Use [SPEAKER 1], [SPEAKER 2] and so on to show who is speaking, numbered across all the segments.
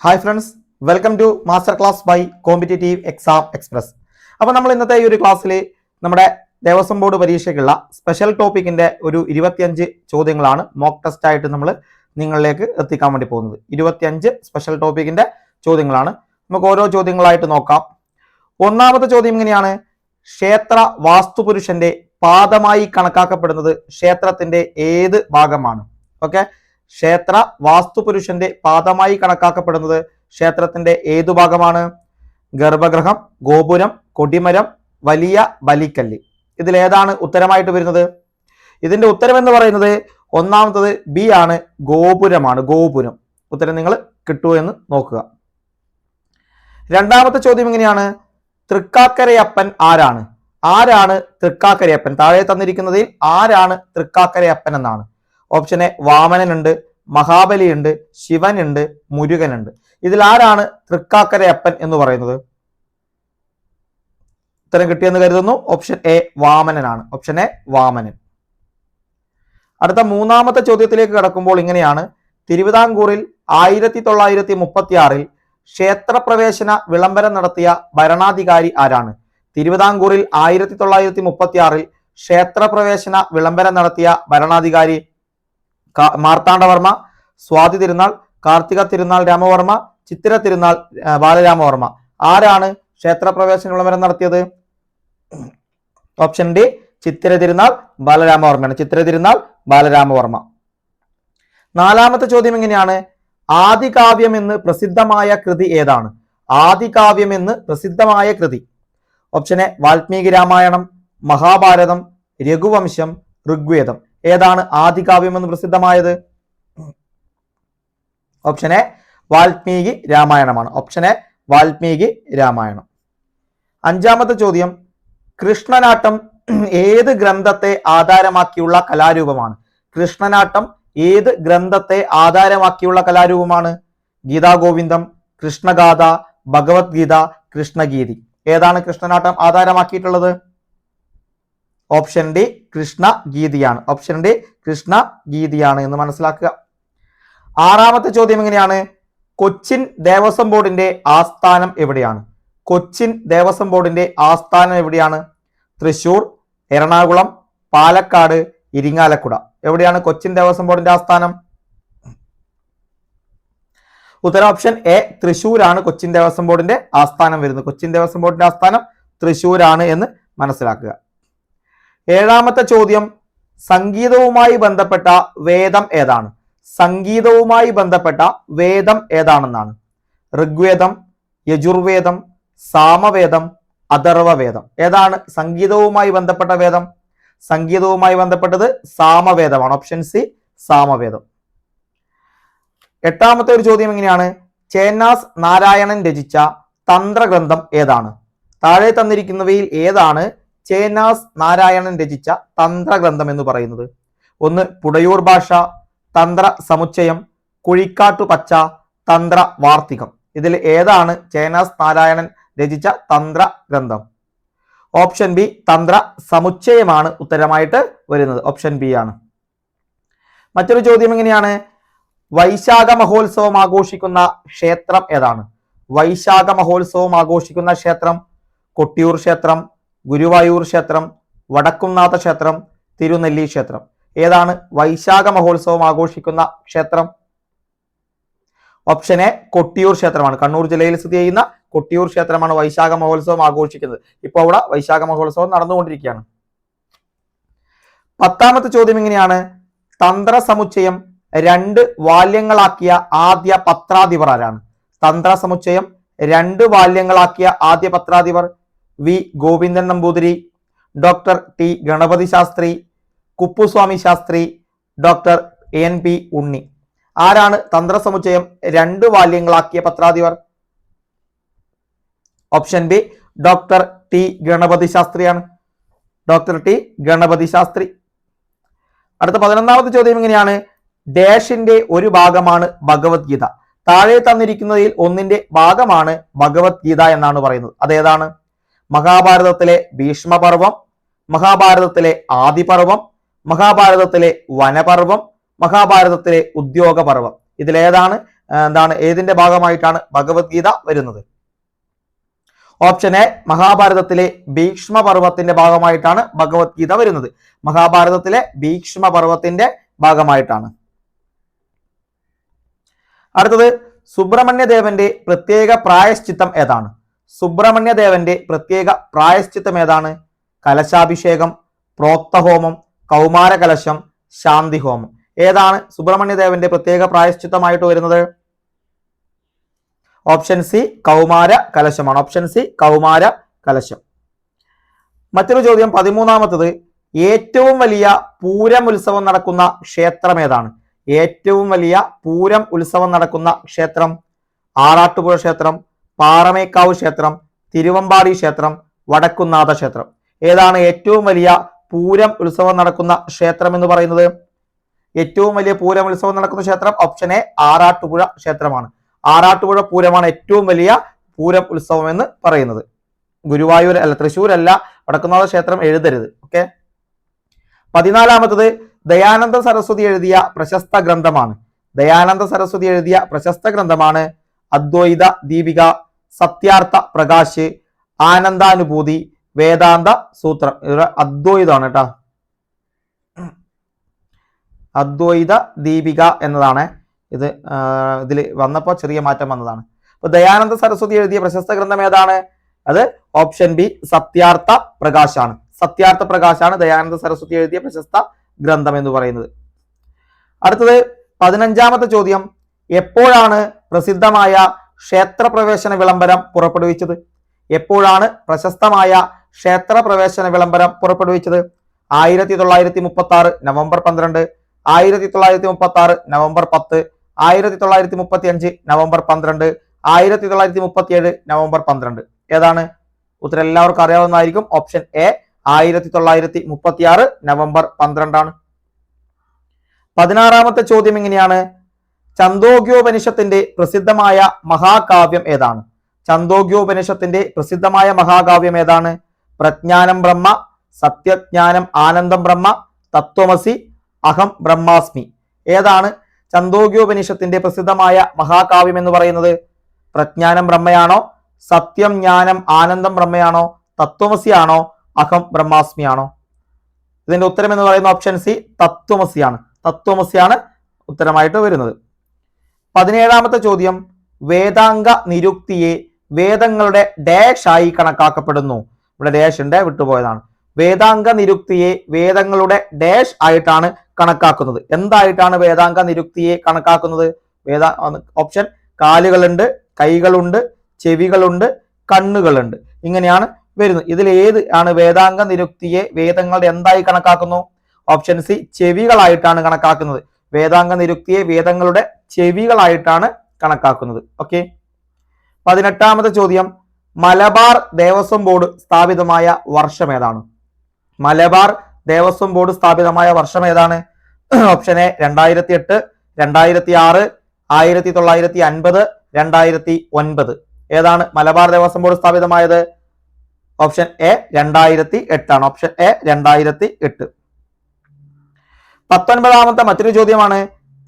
[SPEAKER 1] Hi friends, welcome to master class by competitive exam express. അപ്പോൾ നമ്മൾ ഇന്നത്തെ ഈ ഒരു ക്ലാസ്സിൽ നമ്മുടെ ദേവസ്വം ബോർഡ് പരീക്ഷയ്ക്കുള്ള സ്പെഷ്യൽ ടോപ്പിക്കിന്റെ ഒരു 25 ചോദ്യങ്ങളാണ് മോക്ക് ടെസ്റ്റ് ആയിട്ട് നമ്മൾ നിങ്ങളിലേക്ക് എത്തിക്കാൻ വേണ്ടി പോകുന്നത്. 25 സ്പെഷ്യൽ ടോപ്പിക്കിന്റെ ചോദ്യങ്ങളാണ്. നമുക്ക് ഓരോ ചോദ്യങ്ങളായിട്ട് നോക്കാം. ഒന്നാമത്തെ ചോദ്യം ഇങ്ങനെയാണ്: ക്ഷേത്ര വാസ്തുപുരുഷന്റെ പാദമായി കണക്കാക്കപ്പെടുന്നത് ക്ഷേത്രത്തിന്റെ ഏത് ഭാഗമാണ്? ഓക്കെ, ക്ഷേത്ര വാസ്തുപുരുഷന്റെ പാദമായി കണക്കാക്കപ്പെടുന്നത് ക്ഷേത്രത്തിന്റെ ഏതു ഭാഗമാണ്? ഗർഭഗൃഹം, ഗോപുരം, കൊടിമരം, വലിയ ബലിക്കല്ല്. ഇതിലേതാണ് ഉത്തരമായിട്ട് വരുന്നത്? ഇതിന്റെ ഉത്തരം എന്ന് പറയുന്നത് ഒന്നാമത്തത് ബി ആണ്, ഗോപുരമാണ്. ഗോപുരം. ഉത്തരം നിങ്ങൾ കിട്ടുമോ എന്ന് നോക്കുക. രണ്ടാമത്തെ ചോദ്യം ഇങ്ങനെയാണ്: തൃക്കാക്കരയപ്പൻ ആരാണ്? ആരാണ് തൃക്കാക്കരയപ്പൻ? താഴെ തന്നിരിക്കുന്നതിൽ ആരാണ് തൃക്കാക്കരയപ്പൻ എന്നാണ്. ഓപ്ഷൻ എ വാമനനുണ്ട്, മഹാബലിയുണ്ട്, ശിവനുണ്ട്, മുരുകനുണ്ട്. ഇതിൽ ആരാണ് തൃക്കാക്കരയപ്പൻ എന്ന് പറയുന്നത്? ഉത്തരം കിട്ടിയെന്ന് കരുതുന്നു. ഓപ്ഷൻ എ വാമനനാണ്. Option A Vamanan. അടുത്ത മൂന്നാമത്തെ ചോദ്യത്തിലേക്ക് കടക്കുമ്പോൾ ഇങ്ങനെയാണ്: തിരുവിതാംകൂറിൽ 1936 ക്ഷേത്രപ്രവേശന വിളംബരം നടത്തിയ ഭരണാധികാരി ആരാണ്? തിരുവിതാംകൂറിൽ 1936 ക്ഷേത്രപ്രവേശന വിളംബരം നടത്തിയ ഭരണാധികാരി മാർത്താണ്ഡവർമ്മ, സ്വാതി തിരുനാൾ, കാർത്തിക തിരുനാൾ രാമവർമ്മ, ചിത്തിര തിരുനാൾ ബാലരാമവർമ്മ. ആരാണ് ക്ഷേത്രപ്രവേശന വിളംബരം നടത്തിയത്? Option D Chithira Thirunal ബാലരാമവർമ്മയാണ്. ചിത്തിര തിരുനാൾ ബാലരാമവർമ്മ. നാലാമത്തെ ചോദ്യം എങ്ങനെയാണ്: ആദികാവ്യം എന്ന് പ്രസിദ്ധമായ കൃതി ഏതാണ്? ആദികാവ്യം എന്ന് പ്രസിദ്ധമായ കൃതി. Option A Valmiki Ramayanam, Mahabharatam, Raghuvamsham, Rigveda. ഏതാണ് ആദികാവ്യം എന്ന് പ്രസിദ്ധമായത്? ഓപ്ഷൻ എ വാൽമീകി രാമായണമാണ്. Option A Valmiki Ramayanam. അഞ്ചാമത്തെ ചോദ്യം: കൃഷ്ണനാട്ടം ഏത് ഗ്രന്ഥത്തെ ആധാരമാക്കിയുള്ള കലാരൂപമാണ്? കൃഷ്ണനാട്ടം ഏത് ഗ്രന്ഥത്തെ ആധാരമാക്കിയുള്ള കലാരൂപമാണ്? ഗീതാഗോവിന്ദം, കൃഷ്ണഗാഥ, ഭഗവത്ഗീത, കൃഷ്ണഗീതി. ഏതാണ് കൃഷ്ണനാട്ടം ആധാരമാക്കിയിട്ടുള്ളത്? ഓപ്ഷൻ ഡി കൃഷ്ണഗീതിയാണ്. ഓപ്ഷൻ ഡി കൃഷ്ണഗീതിയാണ് എന്ന് മനസ്സിലാക്കുക. ആറാമത്തെ ചോദ്യം എങ്ങനെയാണ്: കൊച്ചിൻ ദേവസ്വം ബോർഡിന്റെ ആസ്ഥാനം എവിടെയാണ്? കൊച്ചിൻ ദേവസ്വം ബോർഡിന്റെ ആസ്ഥാനം എവിടെയാണ്? തൃശൂർ, എറണാകുളം, പാലക്കാട്, ഇരിങ്ങാലക്കുട. എവിടെയാണ് കൊച്ചിൻ ദേവസ്വം ബോർഡിന്റെ ആസ്ഥാനം? ഉത്തരം ഓപ്ഷൻ എ തൃശൂരാണ് കൊച്ചിൻ ദേവസ്വം ബോർഡിന്റെ ആസ്ഥാനം വരുന്നത്. കൊച്ചിൻ ദേവസ്വം ബോർഡിന്റെ ആസ്ഥാനം തൃശൂരാണ് എന്ന് മനസ്സിലാക്കുക. ഏഴാമത്തെ ചോദ്യം: സംഗീതവുമായി ബന്ധപ്പെട്ട വേദം ഏതാണ്? സംഗീതവുമായി ബന്ധപ്പെട്ട വേദം ഏതാണെന്നാണ്. ഋഗ്വേദം, യജുർവേദം, സാമവേദം, അഥർവവേദം. ഏതാണ് സംഗീതവുമായി ബന്ധപ്പെട്ട വേദം? സംഗീതവുമായി ബന്ധപ്പെട്ടത് സാമവേദമാണ്. ഓപ്ഷൻ സി സാമവേദം. എട്ടാമത്തെ ഒരു ചോദ്യം എങ്ങനെയാണ്: ചേന്നാസ് നാരായണൻ രചിച്ച തന്ത്രഗ്രന്ഥം ഏതാണ്? താഴെ തന്നിരിക്കുന്നവയിൽ ഏതാണ് ചേന്നാസ് നാരായണൻ രചിച്ച തന്ത്രഗ്രന്ഥം എന്ന് പറയുന്നത്? ഒന്ന് പുടയൂർ ഭാഷ, തന്ത്ര സമുച്ചയം, കുഴിക്കാട്ടു പച്ച, തന്ത്ര വാർത്തികം. ഇതിൽ ഏതാണ് ചേന്നാസ് നാരായണൻ രചിച്ച തന്ത്രഗ്രന്ഥം? ഓപ്ഷൻ ബി തന്ത്ര സമുച്ചയമാണ് ഉത്തരമായിട്ട് വരുന്നത്. ഓപ്ഷൻ ബി ആണ്. മറ്റൊരു ചോദ്യം എങ്ങനെയാണ്: വൈശാഖ മഹോത്സവം ആഘോഷിക്കുന്ന ക്ഷേത്രം ഏതാണ്? വൈശാഖ മഹോത്സവം ആഘോഷിക്കുന്ന ക്ഷേത്രം കൊട്ടിയൂർ ക്ഷേത്രം, ഗുരുവായൂർ ക്ഷേത്രം, വടക്കുംനാഥ ക്ഷേത്രം, തിരുനെല്ലി ക്ഷേത്രം. ഏതാണ് വൈശാഖ മഹോത്സവം ആഘോഷിക്കുന്ന ക്ഷേത്രം? ഓപ്ഷൻ എ കൊട്ടിയൂർ ക്ഷേത്രമാണ്. കണ്ണൂർ ജില്ലയിൽ സ്ഥിതി ചെയ്യുന്ന കൊട്ടിയൂർ ക്ഷേത്രമാണ് വൈശാഖ മഹോത്സവം ആഘോഷിക്കുന്നത്. ഇപ്പോൾ അവിടെ വൈശാഖ മഹോത്സവം നടന്നുകൊണ്ടിരിക്കുകയാണ്. പത്താമത്തെ ചോദ്യം എങ്ങനെയാണ്: തന്ത്ര സമുച്ചയം 2 വാല്യങ്ങളാക്കിയ ആദ്യ പത്രാധിപർ ആരാണ്? തന്ത്ര സമുച്ചയം 2 വാല്യങ്ങളാക്കിയ ആദ്യ പത്രാധിപർ V Govindan Namboothiri, doctor T Ganapathi Sastri, Kuppuswamy Sastri, doctor N P Unni. ആരാണ് തന്ത്ര സമുച്ചയം 2 വാല്യങ്ങളാക്കിയ പത്രാധിപർ? Option B doctor T Ganapathi ശാസ്ത്രിയാണ്. Doctor T Ganapathi Sastri. അടുത്ത 11ാമത്തെ ചോദ്യം എങ്ങനെയാണ്: ഡാഷിന്റെ ഒരു ഭാഗമാണ് ഭഗവത്ഗീത. താഴെ തന്നിരിക്കുന്നതിൽ ഒന്നിന്റെ ഭാഗമാണ് ഭഗവത്ഗീത എന്നാണ് പറയുന്നത്. അതേതാണ്? മഹാഭാരതത്തിലെ ഭീഷ്മപർവം, മഹാഭാരതത്തിലെ ആദിപർവം, മഹാഭാരതത്തിലെ വനപർവം, മഹാഭാരതത്തിലെ ഉദ്യോഗപർവം. ഇതിലേതാണ് ഏതിന്റെ ഭാഗമായിട്ടാണ് ഭഗവത്ഗീത വരുന്നത്? ഓപ്ഷൻ എ മഹാഭാരതത്തിലെ ഭീഷ്മ പർവത്തിന്റെ ഭാഗമായിട്ടാണ് ഭഗവത്ഗീത വരുന്നത്. മഹാഭാരതത്തിലെ ഭീഷ്മ പർവത്തിന്റെ ഭാഗമായിട്ടാണ്. അടുത്തത് സുബ്രഹ്മണ്യദേവന്റെ പ്രത്യേക പ്രായശ്ചിത്തം ഏതാണ്? സുബ്രഹ്മണ്യദേവന്റെ പ്രത്യേക പ്രായശ്ചിത്തം ഏതാണ്? കലശാഭിഷേകം, പ്രോക്തഹോമം, കൗമാര കലശം, ശാന്തി ഹോമം. ഏതാണ് സുബ്രഹ്മണ്യദേവന്റെ പ്രത്യേക പ്രായശ്ചിത്തമായിട്ട് വരുന്നത്? ഓപ്ഷൻ സി കൗമാര കലശമാണ്. ഓപ്ഷൻ സി കൗമാര കലശം. മറ്റൊരു ചോദ്യം 13ാമത്തത്, ഏറ്റവും വലിയ പൂരം ഉത്സവം നടക്കുന്ന ക്ഷേത്രം ഏതാണ്? ഏറ്റവും വലിയ പൂരം ഉത്സവം നടക്കുന്ന ക്ഷേത്രം? ആറാട്ടുപുഴ ക്ഷേത്രം, പാറമേക്കാവ് ക്ഷേത്രം, തിരുവമ്പാടി ക്ഷേത്രം, വടക്കുന്നാഥ ക്ഷേത്രം. ഏതാണ് ഏറ്റവും വലിയ പൂരം ഉത്സവം നടക്കുന്ന ക്ഷേത്രം എന്ന് പറയുന്നത്? ഏറ്റവും വലിയ പൂരം ഉത്സവം നടക്കുന്ന ക്ഷേത്രം ഓപ്ഷൻ എ ആറാട്ടുപുഴ ക്ഷേത്രമാണ്. ആറാട്ടുപുഴ പൂരമാണ് ഏറ്റവും വലിയ പൂരം ഉത്സവം എന്ന് പറയുന്നത്. ഗുരുവായൂർ അല്ല, തൃശ്ശൂർ അല്ല, വടക്കുന്നാഥ ക്ഷേത്രം എഴുതരുത്. ഓക്കെ. 14ാമത്തത്, ദയാനന്ദ സരസ്വതി എഴുതിയ പ്രശസ്ത ഗ്രന്ഥമാണ്. ദയാനന്ദ സരസ്വതി എഴുതിയ പ്രശസ്ത ഗ്രന്ഥമാണ് അദ്വൈത ദീപിക, സത്യാർത്ഥ പ്രകാശ്, ആനന്ദാനുഭൂതി, വേദാന്ത സൂത്രം. അദ്വൈതമാണ് കേട്ടോ. അദ്വൈത ദീപിക എന്നതാണ് ഇത്. ഇതിൽ വന്നപ്പോൾ ചെറിയ മാറ്റം വന്നതാണ്. അപ്പൊ ദയാനന്ദ സരസ്വതി എഴുതിയ പ്രശസ്ത ഗ്രന്ഥം ഏതാണ്? അത് ഓപ്ഷൻ ബി സത്യാർത്ഥ പ്രകാശാണ്. സത്യാർത്ഥ പ്രകാശാണ് ദയാനന്ദ സരസ്വതി എഴുതിയ പ്രശസ്ത ഗ്രന്ഥം എന്ന് പറയുന്നത്. അടുത്തത് 15ാമത്തെ ചോദ്യം, എപ്പോഴാണ് പ്രസിദ്ധമായ ക്ഷേത്രപ്രവേശന വിളംബരം പുറപ്പെടുവിച്ചത്? എപ്പോഴാണ് പ്രശസ്തമായ ക്ഷേത്രപ്രവേശന വിളംബരം പുറപ്പെടുവിച്ചത്? 1936 നവംബർ 12, 1936 നവംബർ 10, 1935 നവംബർ 12, 1937 നവംബർ 12. ഏതാണ് ഉത്തരം? എല്ലാവർക്കും അറിയാവുന്നതായിരിക്കും. ഓപ്ഷൻ എ 1936 നവംബർ 12 ആണ്. 16ാമത്തെ ചോദ്യം ഇങ്ങനെയാണ്, ഛന്ദോഗ്യോപനിഷത്തിന്റെ പ്രസിദ്ധമായ മഹാകാവ്യം ഏതാണ്? ഛന്ദോഗ്യോപനിഷത്തിന്റെ പ്രസിദ്ധമായ മഹാകാവ്യം ഏതാണ്? പ്രജ്ഞാനം ബ്രഹ്മ, സത്യജ്ഞാനം ആനന്ദം ബ്രഹ്മ, തത്വമസി, അഹം ബ്രഹ്മാസ്മി. ഏതാണ് ഛന്ദോഗ്യോപനിഷത്തിന്റെ പ്രസിദ്ധമായ മഹാകാവ്യം എന്ന് പറയുന്നത്? പ്രജ്ഞാനം ബ്രഹ്മയാണോ, സത്യം ജ്ഞാനം ആനന്ദം ബ്രഹ്മയാണോ, തത്വമസി ആണോ, അഹം ബ്രഹ്മാസ്മി ആണോ? ഇതിന്റെ ഉത്തരം എന്ന് പറയുന്ന ഓപ്ഷൻ സി തത്വമസിയാണ്. തത്വമസിയാണ് ഉത്തരമായിട്ട് വരുന്നത്. 17ാമത്തെ ചോദ്യം, വേദാംഗ നിരുക്തിയെ വേദങ്ങളുടെ ഡാഷ് ആയി കണക്കാക്കപ്പെടുന്നു. ഇവിടെ ഡാഷ് ഉണ്ട്, വിട്ടുപോയതാണ്. വേദാംഗ നിരുക്തിയെ വേദങ്ങളുടെ ഡാഷ് ആയിട്ടാണ് കണക്കാക്കുന്നത്. എന്തായിട്ടാണ് വേദാംഗ നിരുക്തിയെ കണക്കാക്കുന്നത്? ഓപ്ഷൻ കാലുകളുണ്ട്, കൈകളുണ്ട്, ചെവികളുണ്ട്, കണ്ണുകളുണ്ട്. ഇങ്ങനെയാണ് വരുന്നത്. ഇതിൽ ഏത് ആണ് വേദാംഗ നിരുക്തിയെ വേദങ്ങളുടെ എന്തായി കണക്കാക്കുന്നു? ഓപ്ഷൻ സി ചെവികളായിട്ടാണ് കണക്കാക്കുന്നത്. വേദാംഗ നിരുക്തിയെ വേദങ്ങളുടെ ചെവികളായിട്ടാണ് കണക്കാക്കുന്നത്. ഓക്കെ. 18ാമത്തെ ചോദ്യം, മലബാർ ദേവസ്വം ബോർഡ് സ്ഥാപിതമായ വർഷം ഏതാണ്? മലബാർ ദേവസ്വം ബോർഡ് സ്ഥാപിതമായ വർഷം ഏതാണ്? Option A 2008, 2006, 1950, 2009. ഏതാണ് മലബാർ ദേവസ്വം ബോർഡ് സ്ഥാപിതമായത്? ഓപ്ഷൻ എ 2008 ആണ്. Option A 2008. 19ാമത്തെ മറ്റൊരു ചോദ്യമാണ്,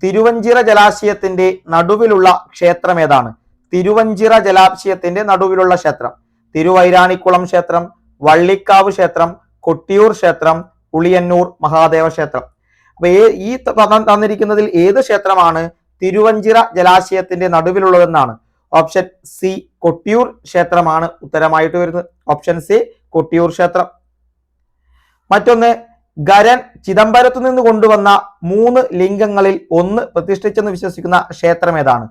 [SPEAKER 1] തിരുവഞ്ചിറ ജലാശയത്തിന്റെ നടുവിലുള്ള ക്ഷേത്രം ഏതാണ്? തിരുവഞ്ചിറ ജലാശയത്തിന്റെ നടുവിലുള്ള ക്ഷേത്രം? തിരുവൈരാണിക്കുളം ക്ഷേത്രം, വള്ളിക്കാവ് ക്ഷേത്രം, കൊട്ടിയൂർ ക്ഷേത്രം, ഉളിയന്നൂർ മഹാദേവ ക്ഷേത്രം. അപ്പൊ ഈ തന്നിരിക്കുന്നതിൽ ഏത് ക്ഷേത്രമാണ് തിരുവഞ്ചിറ ജലാശയത്തിന്റെ നടുവിലുള്ളതെന്നാണ്? ഓപ്ഷൻ സി കൊട്ടിയൂർ ക്ഷേത്രമാണ് ഉത്തരമായിട്ട് വരുന്നത്. ഓപ്ഷൻ സി കൊട്ടിയൂർ ക്ഷേത്രം. മറ്റൊന്ന്, ഗരൻ ചിദംബരത്തു നിന്ന് കൊണ്ടുവന്ന 3 ലിംഗങ്ങളിൽ ഒന്ന് പ്രതിഷ്ഠിച്ചെന്ന് വിശ്വസിക്കുന്ന ക്ഷേത്രം ഏതാണ്?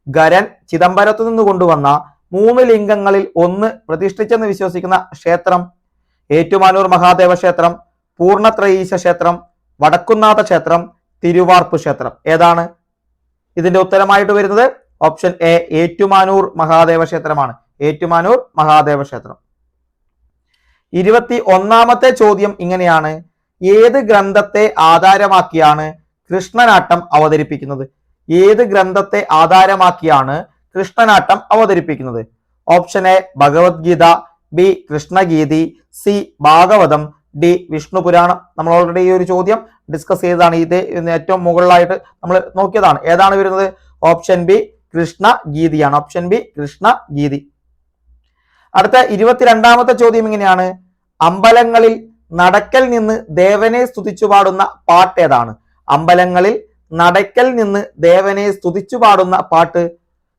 [SPEAKER 1] ഗരൻ ചിദംബരത്തു നിന്ന് കൊണ്ടുവന്ന 3 ലിംഗങ്ങളിൽ ഒന്ന് പ്രതിഷ്ഠിച്ചെന്ന് വിശ്വസിക്കുന്ന ക്ഷേത്രം? ഏറ്റുമാനൂർ മഹാദേവ ക്ഷേത്രം, പൂർണ്ണത്രയീശ ക്ഷേത്രം, വടക്കുന്നാഥ ക്ഷേത്രം, തിരുവാർപ്പ് ക്ഷേത്രം. ഏതാണ് ഇതിന്റെ ഉത്തരമായിട്ട് വരുന്നത്? ഓപ്ഷൻ എ ഏറ്റുമാനൂർ മഹാദേവ ക്ഷേത്രമാണ്. ഏറ്റുമാനൂർ മഹാദേവ ക്ഷേത്രം. 21ാമത്തെ ചോദ്യം ഇങ്ങനെയാണ്, ഏത് ഗ്രന്ഥത്തെ ആധാരമാക്കിയാണ് കൃഷ്ണനാട്ടം അവതരിപ്പിക്കുന്നത്? ഏത് ഗ്രന്ഥത്തെ ആധാരമാക്കിയാണ് കൃഷ്ണനാട്ടം അവതരിപ്പിക്കുന്നത്? Option A Bhagavad Gita, B Krishnageethi, C Bhagavatam, D Vishnu Puranam. നമ്മൾ ഓൾറെഡി ഈ ഒരു ചോദ്യം ഡിസ്കസ് ചെയ്തതാണ്. ഇത് ഏറ്റവും മുകളിലായിട്ട് നമ്മൾ നോക്കിയതാണ്. ഏതാണ് വരുന്നത്? ഓപ്ഷൻ ബി കൃഷ്ണഗീതിയാണ്. Option B Krishnageethi. അടുത്ത 22ാമത്തെ ചോദ്യം ഇങ്ങനെയാണ്: അമ്പലങ്ങളിൽ നടക്കൽ നിന്ന് ദേവനെ സ്തുതിച്ചു പാടുന്ന പാട്ട് ഏതാണ്? അമ്പലങ്ങളിൽ നടക്കൽ നിന്ന് ദേവനെ സ്തുതിച്ചു പാടുന്ന പാട്ട്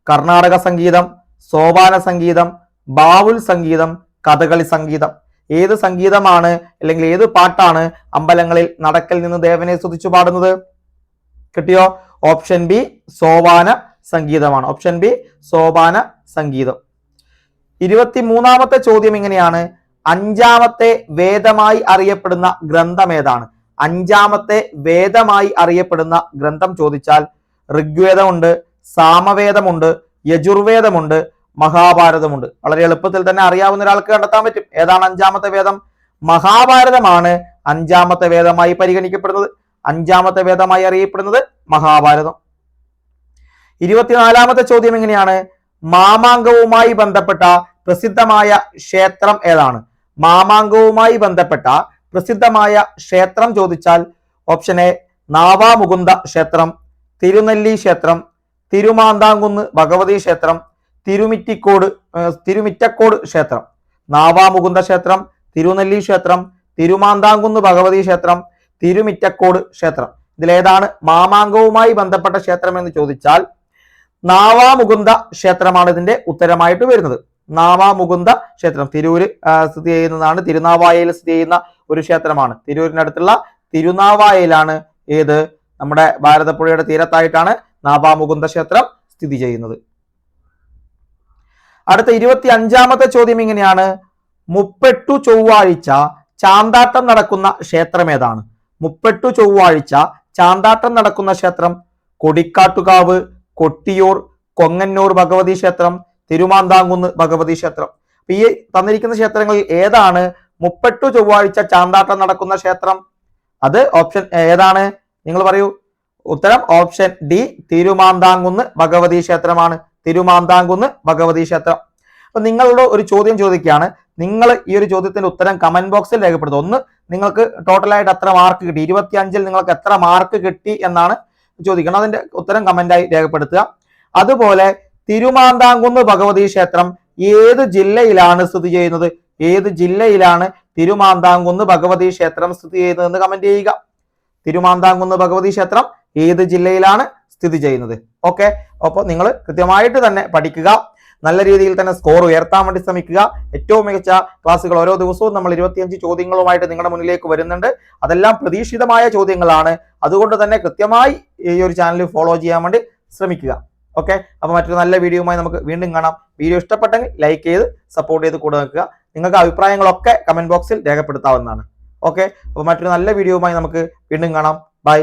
[SPEAKER 1] കർണാടക സംഗീതം, സോപാന സംഗീതം, ബാവുൽ സംഗീതം, കഥകളി സംഗീതം. ഏത് സംഗീതമാണ് അല്ലെങ്കിൽ ഏത് പാട്ടാണ് അമ്പലങ്ങളിൽ നടക്കൽ നിന്ന് ദേവനെ സ്തുതിച്ചു പാടുന്നത്? കിട്ടിയോ? ഓപ്ഷൻ ബി സോപാന സംഗീതമാണ്. ഓപ്ഷൻ ബി സോപാന സംഗീതം. 23ാമത്തെ ചോദ്യം ഇങ്ങനെയാണ്: അഞ്ചാമത്തെ വേദമായി അറിയപ്പെടുന്ന ഗ്രന്ഥം ഏതാണ്? അഞ്ചാമത്തെ വേദമായി അറിയപ്പെടുന്ന ഗ്രന്ഥം ചോദിച്ചാൽ ഋഗ്വേദമുണ്ട്, സാമവേദമുണ്ട്, യജുർവേദമുണ്ട്, മഹാഭാരതമുണ്ട്. വളരെ എളുപ്പത്തിൽ തന്നെ അറിയാവുന്ന ഒരാൾക്ക് കണ്ടെത്താൻ പറ്റും. ഏതാണ് അഞ്ചാമത്തെ വേദം? മഹാഭാരതമാണ് അഞ്ചാമത്തെ വേദമായി പരിഗണിക്കപ്പെടുന്നത്. അഞ്ചാമത്തെ വേദമായി അറിയപ്പെടുന്നത് മഹാഭാരതം. 24ാമത്തെ ചോദ്യം എങ്ങനെയാണ്: മാമാങ്കവുമായി ബന്ധപ്പെട്ട പ്രസിദ്ധമായ ക്ഷേത്രം ഏതാണ്? മാമാങ്കവുമായി ബന്ധപ്പെട്ട പ്രസിദ്ധമായ ക്ഷേത്രം ചോദിച്ചാൽ ഓപ്ഷൻ എ നാവാമുകുന്ദ ക്ഷേത്രം, തിരുനെല്ലി ക്ഷേത്രം, തിരുമാന്താംകുന്ന് ഭഗവതി ക്ഷേത്രം, തിരുമിറ്റക്കോട് ക്ഷേത്രം. നാവാമുകുന്ദ ക്ഷേത്രം, തിരുനെല്ലി ക്ഷേത്രം, തിരുമാന്താംകുന്ന് ഭഗവതി ക്ഷേത്രം, തിരുമിറ്റക്കോട് ക്ഷേത്രം. ഇതിലേതാണ് മാമാങ്കവുമായി ബന്ധപ്പെട്ട ക്ഷേത്രം എന്ന് ചോദിച്ചാൽ നാവാമുകുന്ദ ക്ഷേത്രമാണ് ഇതിന്റെ ഉത്തരമായിട്ട് വരുന്നത്. നാവാമുകുന്ദ ക്ഷേത്രം തിരൂര് സ്ഥിതി ചെയ്യുന്നതാണ്. തിരുനാവായയിൽ സ്ഥിതി ചെയ്യുന്ന ഒരു ക്ഷേത്രമാണ്. തിരൂരിനടുത്തുള്ള തിരുനാവായയിലാണ് ഏത് നമ്മുടെ ഭാരതപ്പുഴയുടെ തീരത്തായിട്ടാണ് നാവാമുകുന്ദ ക്ഷേത്രം സ്ഥിതി ചെയ്യുന്നത്. അടുത്ത 25ാമത്തെ ചോദ്യം ഇങ്ങനെയാണ്: മുപ്പെട്ടു ചൊവ്വാഴ്ച ചാന്താട്ടം നടക്കുന്ന ക്ഷേത്രം ഏതാണ്? മുപ്പെട്ടു ചൊവ്വാഴ്ച ചാന്താട്ടം നടക്കുന്ന ക്ഷേത്രം കൊടിക്കാട്ടുകാവ്, കൊട്ടിയൂർ, കൊങ്ങന്നൂർ ഭഗവതി ക്ഷേത്രം, തിരുമാന്താംകുന്ന് ഭഗവതി ക്ഷേത്രം. ഈ തന്നിരിക്കുന്ന ക്ഷേത്രങ്ങളിൽ ഏതാണ് മുപ്പെട്ടു ചൊവ്വാഴ്ച ചാന്താട്ടം നടക്കുന്ന ക്ഷേത്രം? അത് ഓപ്ഷൻ ഏതാണ്? നിങ്ങൾ പറയൂ. ഉത്തരം ഓപ്ഷൻ ഡി തിരുമാന്താംകുന്ന് ഭഗവതി ക്ഷേത്രമാണ്. തിരുമാന്താംകുന്ന് ഭഗവതി ക്ഷേത്രം. അപ്പൊ നിങ്ങളോട് ഒരു ചോദ്യം ചോദിക്കുകയാണ്. നിങ്ങൾ ഈ ഒരു ചോദ്യത്തിന്റെ ഉത്തരം കമന്റ് ബോക്സിൽ രേഖപ്പെടുത്തുക. ഒന്ന്, നിങ്ങൾക്ക് ടോട്ടലായിട്ട് എത്ര മാർക്ക് കിട്ടി, 25ൽ നിങ്ങൾക്ക് എത്ര മാർക്ക് കിട്ടി എന്നാണ് ചോദിക്കണം. അതിന്റെ ഉത്തരം കമന്റായി രേഖപ്പെടുത്തുക. അതുപോലെ തിരുമാന്താംകുന്ന് ഭഗവതി ക്ഷേത്രം ഏത് ജില്ലയിലാണ് സ്ഥിതി ചെയ്യുന്നത്? ഏത് ജില്ലയിലാണ് തിരുമാന്താംകുന്ന് ഭഗവതി ക്ഷേത്രം സ്ഥിതി ചെയ്യുന്നതെന്ന് കമന്റ് ചെയ്യുക. തിരുമാന്താംകുന്ന് ഭഗവതി ക്ഷേത്രം ഏത് ജില്ലയിലാണ് സ്ഥിതി ചെയ്യുന്നത്? ഓക്കെ. അപ്പോൾ നിങ്ങൾ കൃത്യമായിട്ട് തന്നെ പഠിക്കുക. നല്ല രീതിയിൽ തന്നെ സ്കോർ ഉയർത്താൻ വേണ്ടി ശ്രമിക്കുക. ഏറ്റവും മികച്ച ക്ലാസ്സുകൾ ഓരോ ദിവസവും നമ്മൾ 25 ചോദ്യങ്ങളുമായിട്ട് നിങ്ങളുടെ മുന്നിലേക്ക് വരുന്നുണ്ട്. അതെല്ലാം പ്രതീക്ഷിതമായ ചോദ്യങ്ങളാണ്. അതുകൊണ്ട് തന്നെ കൃത്യമായി ഈ ഒരു ചാനൽ ഫോളോ ചെയ്യാൻ വേണ്ടി ശ്രമിക്കുക. ഓക്കെ. അപ്പോൾ മറ്റൊരു നല്ല വീഡിയോയുമായി നമുക്ക് വീണ്ടും കാണാം. വീഡിയോ ഇഷ്ടപ്പെട്ടെങ്കിൽ ലൈക്ക് ചെയ്ത് സപ്പോർട്ട് ചെയ്ത് കൂടെ നിൽക്കുക. നിങ്ങൾക്ക് അഭിപ്രായങ്ങളൊക്കെ കമന്റ് ബോക്സിൽ രേഖപ്പെടുത്താവുന്നതാണ്. ഓക്കെ. അപ്പോൾ മറ്റൊരു നല്ല വീഡിയോയുമായി നമുക്ക് വീണ്ടും കാണാം. ബൈ.